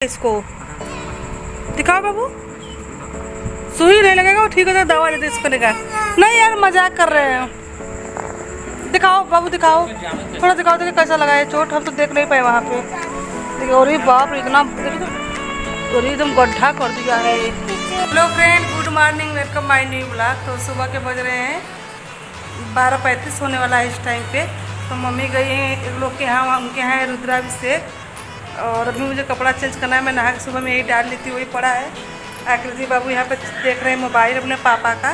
इसको दिखाओ बाबू। सुई नहीं लगेगा, वो ठीक हो जाए, दवा देते इसको निकाल। नहीं यार मजाक कर रहे हैं। दिखाओ बाबू दिखाओ, थोड़ा दिखाओ, देखिए कैसा लगा है चोट। हम तो देख नहीं पाए वहाँ पे। देखिए और ये बाप रे इतना और एकदम गड्ढा कर दिया है। Hello friend, good morning, welcome my new blog. तो सुबह के बज रहे हैं 12:35 होने वाला है इस टाइम पे। तो मम्मी गई हैं एक लोग के यहाँ, उनके यहाँ है रुद्राभिषेक। और अभी मुझे कपड़ा चेंज करना है। मैं नहा के सुबह में यही डाल लेती, वही पड़ा है। आकृति बाबू यहाँ पे देख रहे हैं मोबाइल अपने पापा का।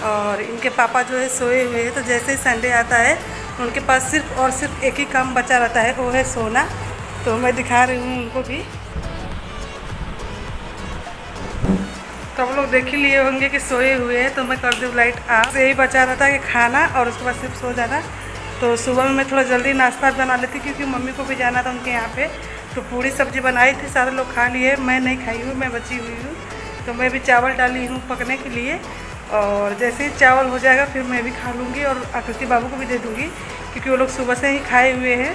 और इनके पापा जो है सोए हुए हैं। तो जैसे ही संडे आता है उनके पास सिर्फ और सिर्फ एक ही काम बचा रहता है, वो है सोना। तो मैं दिखा रही हूँ उनको भी। तो हम लोग देख ही लिए होंगे कि सोए हुए हैं। तो मैं कर दूँ लाइट ऑफ। यही बचा रहता है कि खाना और उसके बाद सिर्फ सो जाना। तो सुबह में मैं थोड़ा जल्दी नाश्ता बना लेती क्योंकि मम्मी को भी जाना था उनके यहाँ पे। तो पूरी सब्जी बनाई थी, सारे लोग खा लिए, मैं नहीं खाई हूँ, मैं बची हुई हूँ। तो मैं भी चावल डाली हूँ पकने के लिए। और जैसे ही चावल हो जाएगा फिर मैं भी खा लूँगी और आकृति बाबू को भी दे दूँगी क्योंकि वो लोग सुबह से ही खाए हुए हैं।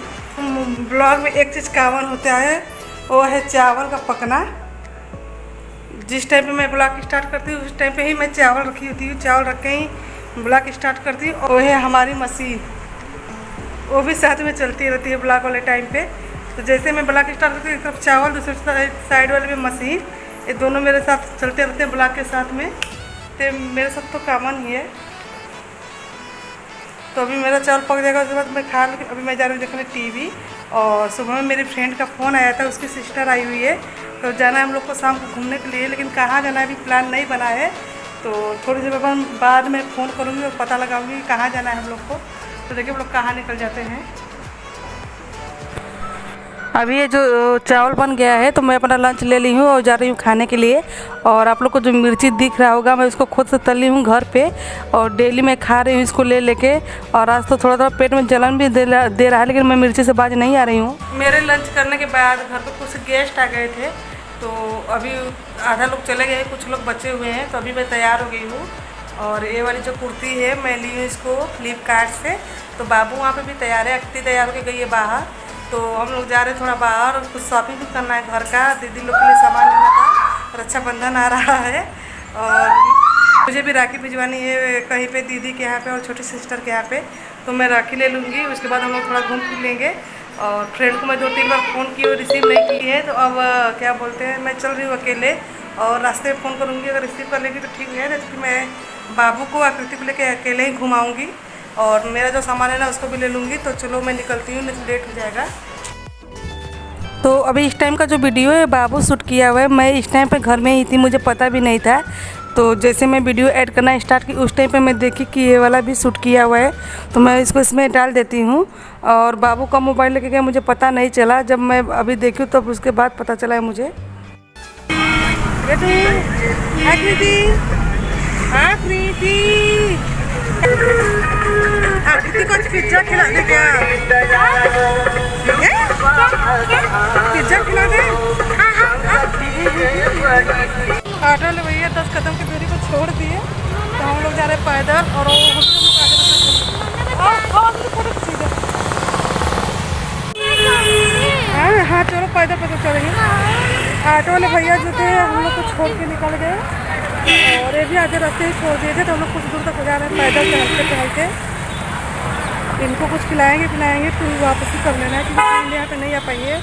ब्लॉग में एक चीज़ कॉमन होता है, वो है चावल का पकना। जिस टाइम पे मैं ब्लॉग स्टार्ट करती हूँ उस टाइम पे ही मैं चावल रखी होती हूँ, चावल रख के ही ब्लॉग स्टार्ट करती हूँ। और वो है हमारी मशीन, वो भी साथ में चलती रहती है ब्लॉग वाले टाइम पे। तो जैसे मैं ब्लॉग स्टार्ट करती हूँ एक तरफ चावल, दूसरे साइड वाले में मशीन, ये दोनों मेरे साथ चलते रहते हैं ब्लॉग के साथ में। तो मेरे साथ तो कॉमन ही है। तो अभी मेरा चावल पक जाएगा, उसके बाद मैं खा लूँगी। अभी मैं जा रही हूँ देखने टीवी। और सुबह में मेरी फ्रेंड का फ़ोन आया था, उसकी सिस्टर आई हुई है। तो जाना है हम लोग को शाम को घूमने के लिए, लेकिन कहाँ जाना है अभी प्लान नहीं बना है। तो थोड़ी देर बाद में फ़ोन करूँगी और पता लगाऊँगी कहाँ जाना है हम लोग को। तो देखिए हम लोग कहाँ निकल जाते हैं। अभी ये जो चावल बन गया है तो मैं अपना लंच ले ली हूँ और जा रही हूँ खाने के लिए। और आप लोग को जो मिर्ची दिख रहा होगा, मैं उसको खुद से तली हूँ घर पे और डेली मैं खा रही हूँ इसको ले लेके। और आज तो थोड़ा थोड़ा पेट में जलन भी दे रहा है, लेकिन मैं मिर्ची से बाज नहीं आ रही हूँ। मेरे लंच करने के बाद घर पर कुछ गेस्ट आ गए थे। तो अभी आधा लोग चले गए, कुछ लोग बचे हुए हैं। तो अभी मैं तैयार हो गई हूँ। और ये वाली जो कुर्ती है मैं ली हूँ इसको फ्लिपकार्ट से। तो बाबू वहाँ पे भी तैयार है, अक्ति तैयार होकर गई है बाहर। तो हम लोग जा रहे हैं थोड़ा बाहर और कुछ शॉपिंग भी करना है घर का, दीदी लोग के लिए सामान लेना था। रक्षाबंधन आ रहा है और मुझे भी राखी भिजवानी है कहीं पे दीदी के यहाँ पे और छोटी सिस्टर के यहाँ पे। तो मैं राखी ले लूँगी, उसके बाद हम लोग थोड़ा घूम फिर लेंगे। और फ्रेंड को मैं 2-3 बार फ़ोन की और रिसीव नहीं की है। तो अब क्या बोलते हैं, मैं चल रही हूँ अकेले और रास्ते में फ़ोन करूँगी, अगर रिसीव कर लेंगी तो ठीक है, नहीं तो मैं बाबू को आकृति को लेकर अकेले ही घुमाऊँगी। और मेरा जो सामान है ना उसको भी ले लूँगी। तो चलो मैं निकलती हूँ, नहीं तो लेट हो जाएगा। तो अभी इस टाइम का जो वीडियो है बाबू शूट किया हुआ है। मैं इस टाइम पे घर में ही थी, मुझे पता भी नहीं था। तो जैसे मैं वीडियो ऐड करना स्टार्ट की उस टाइम पे मैं देखी कि ये वाला भी शूट किया हुआ है। तो मैं इसको इसमें डाल देती हूँ। और बाबू का मोबाइल लेके गया, मुझे पता नहीं चला। जब मैं अभी देखी तब उसके बाद पता चला है मुझे। आकृति को पिज्जा खिला दे क्या? पिज्जा खिला दे। ऑटो वाले भैया 10 कदम की दूरी को छोड़ दिए। तो हम लोग जा रहे हैं पैदल और हाँ चलो पैदल पैदल चलेंगे। ऑटो वाले भैया जो थे हम लोग को छोड़ के निकल गए और ये भी आधे रास्ते ही छोड़ दिए थे। तो हम लोग कुछ दूर तक जा रहे हैं पैदल टहलते। इनको कुछ खिलाएंगे पिलाएंगे फिर वापस ही कर लेना है क्योंकि यहाँ पे नहीं आ पाई है।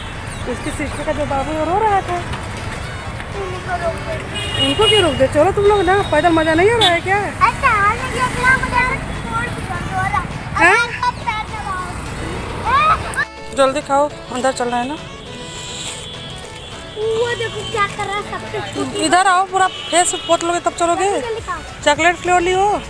उसकी सिस्टर का जो बाबू रो रहा था, इनको क्यों रोक दे? चलो तुम लोग ना, पैदल मजा नहीं आ रहा है क्या? जल्दी खाओ, अंदर चल रहा है ना। वो देखो क्या कर रहा है सब। इधर आओ, पूरा फेस पोत लोगे तब चलोगे। चॉकलेट फ्लेवर ली हो?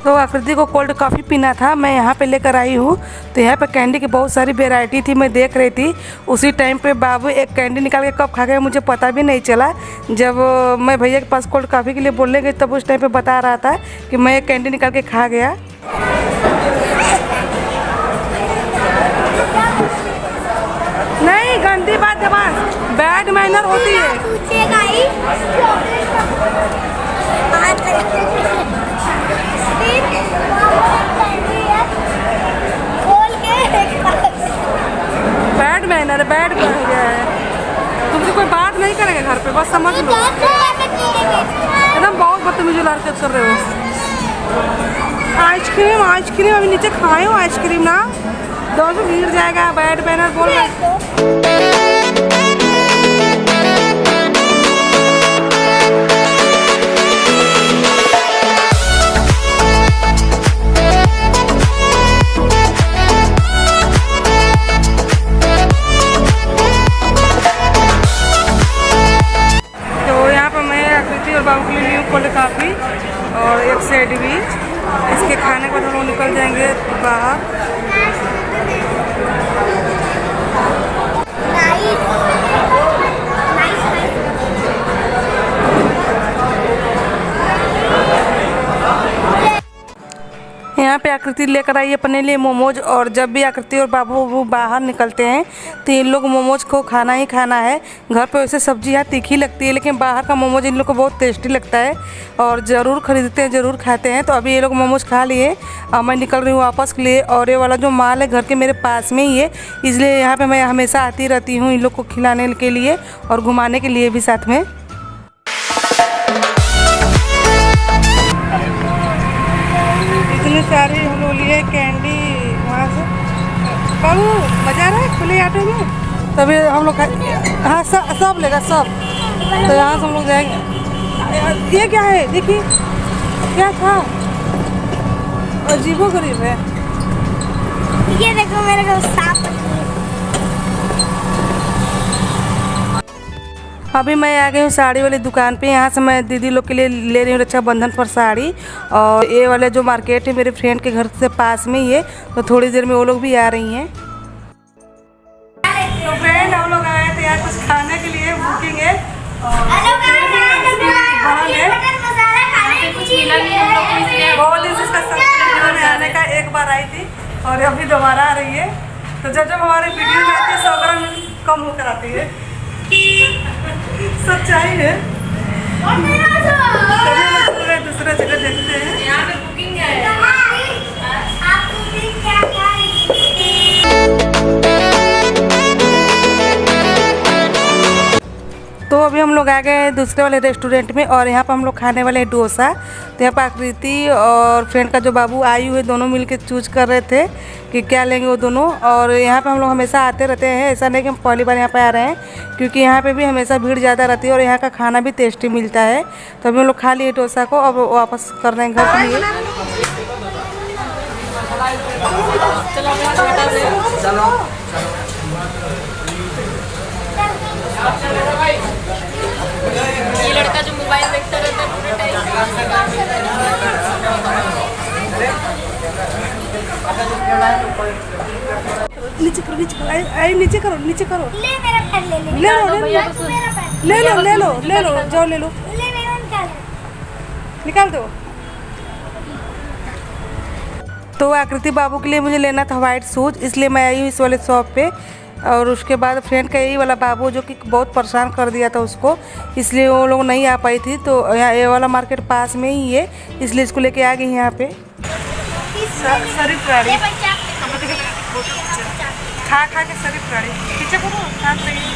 तो आकृति को कोल्ड कॉफ़ी पीना था, मैं यहाँ पे लेकर आई हूँ। तो यहाँ पे कैंडी की बहुत सारी वैरायटी थी, मैं देख रही थी। उसी टाइम पे बाबू एक कैंडी निकाल के कब खा गया मुझे पता भी नहीं चला। जब मैं भैया के पास कोल्ड कॉफ़ी के लिए बोलने गई तब उस टाइम पे बता रहा था कि मैं एक कैंडी निकाल के खा गया। नहीं गंदी बात है, बैड मैनर होती है। बस समझ लो, एकदम बहुत बदतमीजी हरकत कर रहे हो। आइसक्रीम आइसक्रीम अभी नीचे खाए हो आइसक्रीम ना, दोनों गिर जाएगा। बैड बैनर बोल रहे। बाबू के लिए कोल्ड कॉफ़ी और एक सैंडविच। इसके खाने के बाद हम लोग निकल जाएंगे बाहर। यहाँ पे आकृति लेकर आई है अपने लिए मोमोज, और जब भी आकृति और बाबू वो बाहर निकलते हैं तो इन लोग मोमोज को खाना ही खाना है। घर पे वैसे सब्जी यहाँ तीखी लगती है, लेकिन बाहर का मोमोज इन लोग को बहुत टेस्टी लगता है और ज़रूर खरीदते हैं, ज़रूर खाते हैं। तो अभी ये लोग मोमोज खा लिए और मैं निकल रही हूँ वापस के लिए। और ये वाला जो माल है घर के मेरे पास में ही है, इसलिए यहाँ पर मैं हमेशा आती रहती हूँ इन लोग को खिलाने के लिए और घुमाने के लिए भी साथ में। इतने सारे हम लोग लिए कैंडी वहाँ से। बाबू मजा आ रहा है खुले ऑटो में, तभी हम लोग हाँ सब लेगा सब। तो यहाँ से हम लोग जाएंगे। ये क्या है देखिए, क्या था, अजीबो गरीब है। ये देखो मेरे को सांप। अभी मैं आ गई हूँ साड़ी वाली दुकान पे। यहाँ से मैं दीदी लोग के लिए ले रही हूँ रक्षाबंधन पर साड़ी। और ये वाले जो मार्केट है मेरे फ्रेंड के घर से पास में ही है, तो थोड़ी देर में वो लोग भी आ रही हैं। तो फ्रेंड हम लोग आए थे यहाँ कुछ खाने के लिए, बुकिंग है बहुत दिन से इसका सब्सक्राइब आने का, एक बार आई थी और अभी दोबारा आ रही है। तो जब जब हमारे वीडियो में आती है 100 ग्राम कम होकर आती है, सच्चाई है। दूसरा जगह देखते हैं, यहाँ पे बुकिंग है। तो अभी हम लोग आ गए हैं दूसरे वाले रेस्टोरेंट में और यहाँ पर हम लोग खाने वाले हैं डोसा। तो यहाँ पर आकृति और फ्रेंड का जो बाबू आयु है दोनों मिलके चूज कर रहे थे कि क्या लेंगे वो दोनों। और यहाँ पे हम लोग हमेशा आते रहते हैं, ऐसा नहीं कि हम पहली बार यहाँ पे आ रहे हैं, क्योंकि यहाँ पे भी हमेशा भीड़ ज़्यादा रहती है और यहाँ का खाना भी टेस्टी मिलता है। तो अभी हम लोग खा लिए डोसा को, अब वापस कर रहे हैं घर के लिए। ये लड़का जो मोबाइल देखता रहता है पूरे टाइम। नीचे करो, नीचे करो, आई नीचे करो, नीचे करो। ले मेरा पैर ले ले। ले लो जाओ ले लो, ले मेरा निकाल दो। तो आकृति बाबू के लिए मुझे लेना था वाइट शूज, इसलिए मैं आई हूँ इस वाले शॉप पे। और उसके बाद फ्रेंड का यही वाला बाबू जो कि बहुत परेशान कर दिया था उसको, इसलिए वो लोग नहीं आ पाई थी। तो यहाँ ये वाला मार्केट पास में ही है, इसलिए इसको लेके आ गई यहाँ पे। शरीफ गाड़ी खा खा के शरीफ गाड़ी पीछे को शांत रहिए।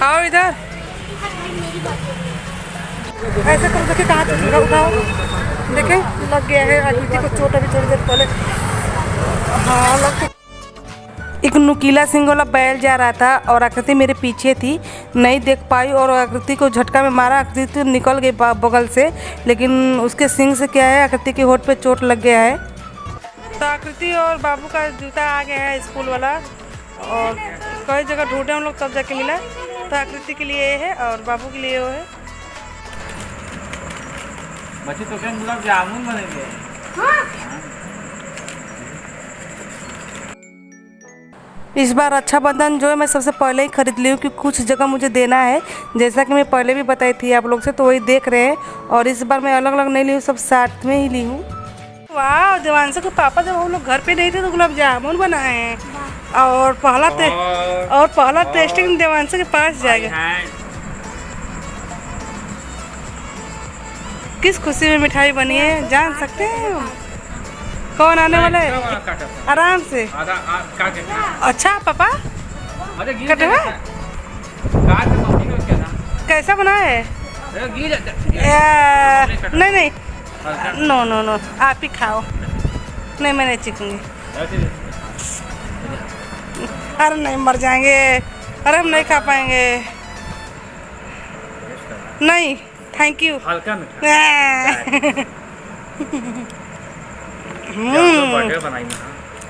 आओ इधर, ऐसे करो, देखिए कहाँ चलेगा, उठाओ, देखे लग गया है आकृति को चोट अभी थोड़ी देर पहले। हाँ लग। एक नुकीला सिंह वाला बैल जा रहा था और आकृति मेरे पीछे थी, नहीं देख पाई और आकृति को झटका में मारा। आकृति तो निकल गई बगल से, लेकिन उसके सिंग से क्या है आकृति के होठ पे चोट लग गया है। तो आकृति और बाबू का जूता आ गया है स्कूल वाला, और कई जगह ढूंढे हम लोग तब जाके मिला। तो आकृति के लिए ये है और बाबू के लिए वो है। बच्चे तो क्या गुलाब जामुन बनेंगे। इस बार रक्षाबंधन जो है मैं सबसे पहले ही खरीद ली हूँ, क्योंकि कुछ जगह मुझे देना है, जैसा कि मैं पहले भी बताई थी आप लोग से, तो वही देख रहे हैं। और इस बार मैं अलग अलग नहीं ली हूँ, सब साथ में ही ली हूँ। वाह, देवांशु के पापा जब हम लोग घर पे नहीं थे तो गुलाब जामुन बनाए हैं, और पहला टेस्टिंग देवांशु के पास जाएगा। किस खुशी में मिठाई बनी है जान सकते हैं? कौन आने वाला है? आराम से। अच्छा पापा कटे हुए? कैसा बना है? नहीं नहीं, नो नो नो, आप ही खाओ। नहीं मैं नहीं चीखूंगी। अरे नहीं, मर जाएंगे। अरे हम नहीं खा पाएंगे। नहीं थैंक यू। हल्का मीठा।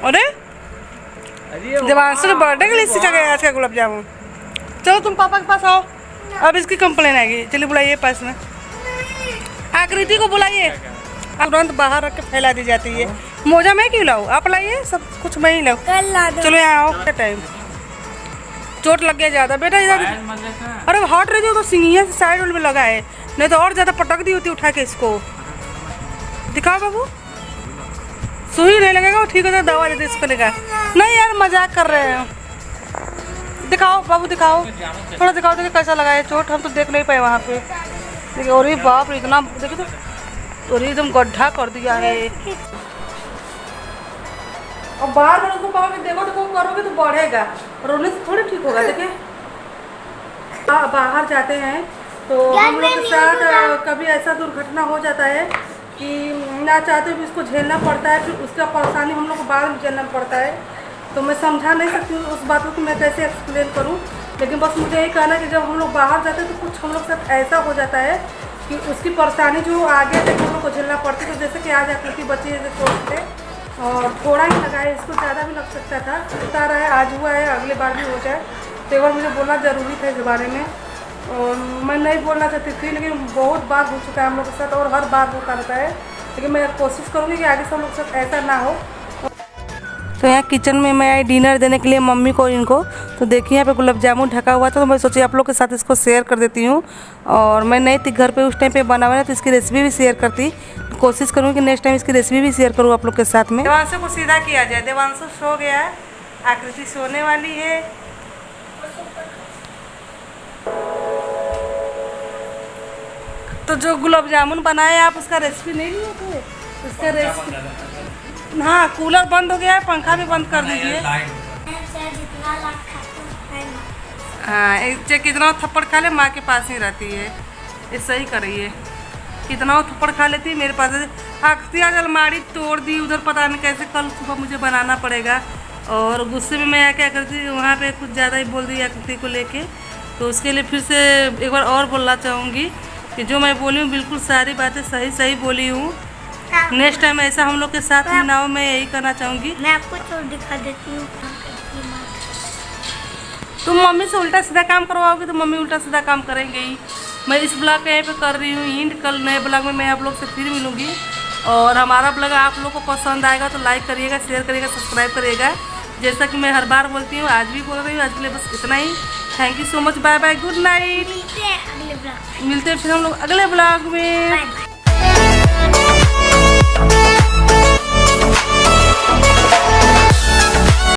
अरे देवांशु के बर्थडे के लिए सीखा गया आज का गुलाब जामुन। चलो तुम पापा के पास आओ, अब इसकी कंप्लेन आएगी। चलिए बुलाइए पास में, आकृति को बुलाइए। तुरंत बाहर रख के फैला दी जाती है। मोजा मैं क्यों लाऊं? आप लाइए, सब कुछ मैं ही लाऊं। कल ला दो। चलो यहाँ आओ। टाइम चोट लग गया ज़्यादा बेटा इधर। अरे हट रही थी तो सिंगिया से साइड में लगा है, नहीं तो और ज़्यादा पटक दी होती उठा के इसको। दिखाओ बाबू, सुई नहीं लगेगा, ठीक है दवा देते इसको लेगा। नहीं यार मजाक कर रहे हैं। दिखाओ बाबू दिखाओ, थोड़ा दिखाओ, देखिए कैसा लगा है चोट। हम तो देख नहीं पाए वहाँ पे। देखिए और ये बाप रे इतना, देखिए तो और एकदम गड्ढा कर दिया है। और बार बार उसको कहोगे देखो देखो करोगे तो बढ़ेगा, रोने से थोड़ी ठीक होगा। देखिए बाहर जाते हैं तो हम लोग के साथ कभी ऐसा दुर्घटना हो जाता है कि ना चाहते हुए इसको झेलना पड़ता है, फिर उसका परेशानी हम लोग को बाद में झेलना पड़ता है। तो मैं समझा नहीं सकती हूँ उस बात को कि मैं कैसे एक्सप्लेन करूँ, लेकिन बस मुझे यही कहना है कि जब हम लोग बाहर जाते हैं तो कुछ हम लोग के साथ ऐसा हो जाता है कि उसकी परेशानी जो आगे तक हम लोग को झेलना पड़ती है। तो जैसे कि आज आकृति बच्ची जैसे चोट थे और थोड़ा ही लगा है, इसको ज़्यादा भी लग सकता था। बता रहा है आज हुआ है, अगली बार भी हो जाए। तो एक बार मुझे बोलना ज़रूरी था इस बारे में, और मैं नहीं बोलना चाहती थी, लेकिन बहुत बार हो चुका है हम लोग के साथ और हर बार होता रहता है। लेकिन मैं कोशिश करूँगी कि आगे से हम लोग के साथ ऐसा ना हो। तो यहाँ किचन में मैं आई डिनर देने के लिए मम्मी को इनको। तो देखिए यहाँ पे गुलाब जामुन ढका हुआ था, तो मैं सोची आप लोग के साथ इसको शेयर कर देती हूँ। और मैं नहीं थी घर पे उस टाइम पे बना हुआ है, तो इसकी रेसिपी भी शेयर करती। कोशिश करूँगी कि नेक्स्ट टाइम इसकी रेसिपी भी शेयर करूँ आप लोग के साथ में। देवांशु को सीधा किया जाए। देवांशु सो गया है, आकृति सोने वाली है। तो जो गुलाब जामुन बनाए आप उसका रेसिपी नहीं लिए थे? उसका रेसिपी, हाँ कूलर बंद हो गया है, पंखा भी बंद कर दीजिए। हाँ कितना थप्पड़ खा ले माँ के पास ही रहती है, ऐसा ही करिए। कितना थप्पड़ खा लेती है मेरे पास। आकृति आज अलमारी तोड़ दी उधर, पता नहीं कैसे, कल सुबह मुझे बनाना पड़ेगा। और गुस्से में मैं क्या करती वहाँ पे कुछ ज़्यादा ही बोल दी आकृति को लेके। तो उसके लिए फिर से एक बार और बोलना चाहूँगी कि जो मैं बोली हूँ बिल्कुल सारी बातें सही सही बोली हूँ। नेक्स्ट टाइम ऐसा हम लोग के साथ ही ना हो, मैं यही करना चाहूँगी। मैं आपको चोट दिखा देती हूँ। तुम मम्मी से उल्टा सीधा काम करवाओगे तो मम्मी उल्टा सीधा काम करेंगे ही। मैं इस ब्लॉग के यहीं पे कर रही हूँ एंड। कल नए ब्लॉग में मैं आप लोग से फिर मिलूँगी। और हमारा ब्लॉग आप लोग को पसंद आएगा तो लाइक करिएगा, शेयर करिएगा, सब्सक्राइब करिएगा। जैसा कि मैं हर बार बोलती हूँ, आज भी बोल रही हूँ। आज के लिए बस इतना ही। Thank you so much, bye bye, good night. मिलते हैं अगले ब्लॉग में। मिलते हैं फिर हम लोग अगले ब्लॉग में। Bye bye.